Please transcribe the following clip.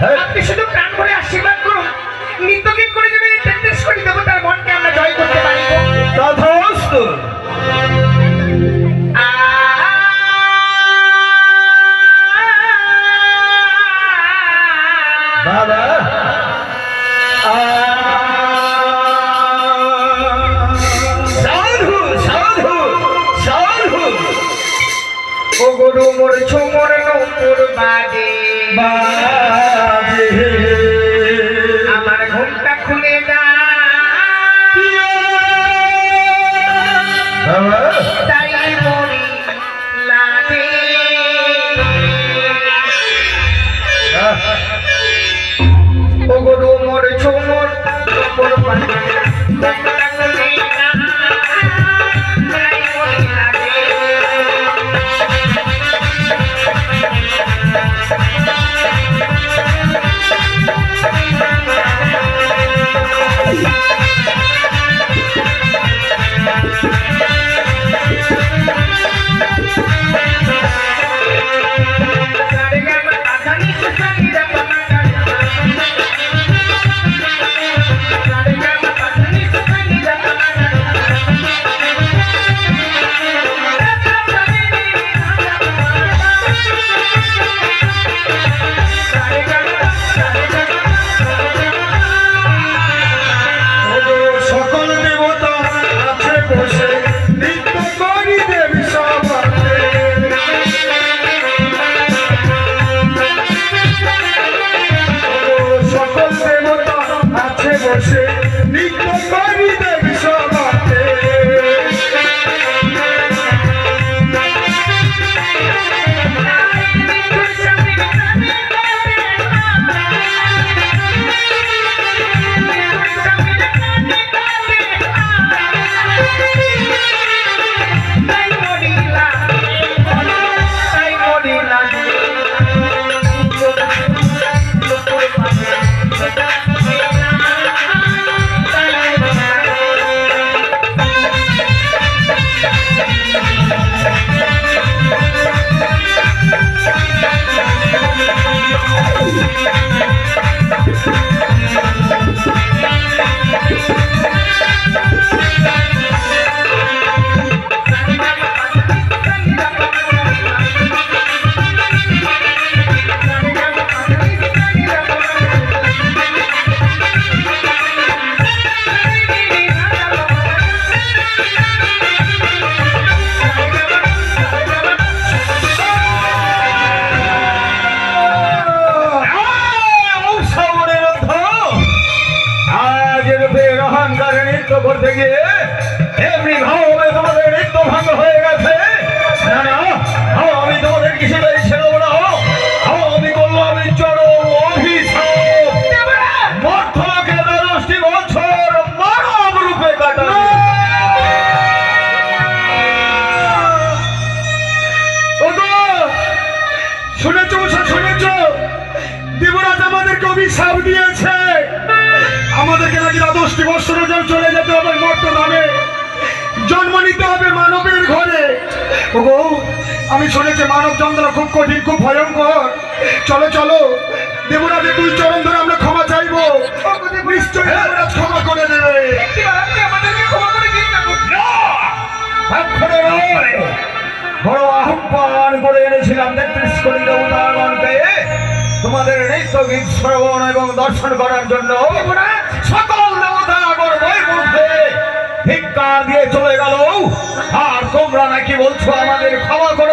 আপনি শুধু প্রাণ ভরে আশীর্বাদ করুন, নৃত্য গীত করে যদি 33 কোটি দেবতার মনকে আমরা জয় করতে পারি। তথাস্তু। বাবা সাধু সাধু সাধু। ও গুরু মোর ছোমর নূপুর বাজে বাজে, আমার ঘুমটা খুলে যা, বাবা তাই মরি লাগে। ও গুরু মোর ছোমর নূপুর বাজে, ঘুমটা খুলে যা, তাই মরি লাগে। সকল দেবতা আছে বসে নৃত্য করি দেবী সভাতে। সকল দেবতা আছে বসে নৃত্য করি দেবী সভাতে। করতে গিয়ে এমনি ভাবে তোমাদের নৃত্য ভাঙ হয়ে গেছে। না না, আমি তোমাদের কিছু ছেড়ে দেবো না। আমি বললো আমি চরম অভিশাপ, মর্তলোকে 10টি বছর মানব রূপে কাটাবো। শুনেছ শুনেছ, দেবরাজ আমাদেরকে অভিশাপ দিয়েছে, আমাদেরকে নাকি 10টি বছরের জন্য চলে যেতে হবে মর্ত ধামে, জন্ম নিতে হবে মানবের ঘরে। ওগো, আমি শুনেছি মানব যন্ত্রণা খুব কঠিন, খুব ভয়ঙ্কর। চলো চলো, দেবরাজের 2 চরণ ধরে আমরা ক্ষমা চাইবো, নিশ্চয়ই দেবরাজ ক্ষমা করে দেবে। বড় আহ্বান করে এনেছিলাম 33 কোটি দেবতাগণকে তোমাদের নৃত্য গীত শ্রবণ এবং দর্শন করার জন্য। সকল দেবতাগণ বৈকুণ্ঠে ভিক্ষা দিয়ে চলে গেল, আর তোমরা নাকি বলছো আমাদের ক্ষমা করে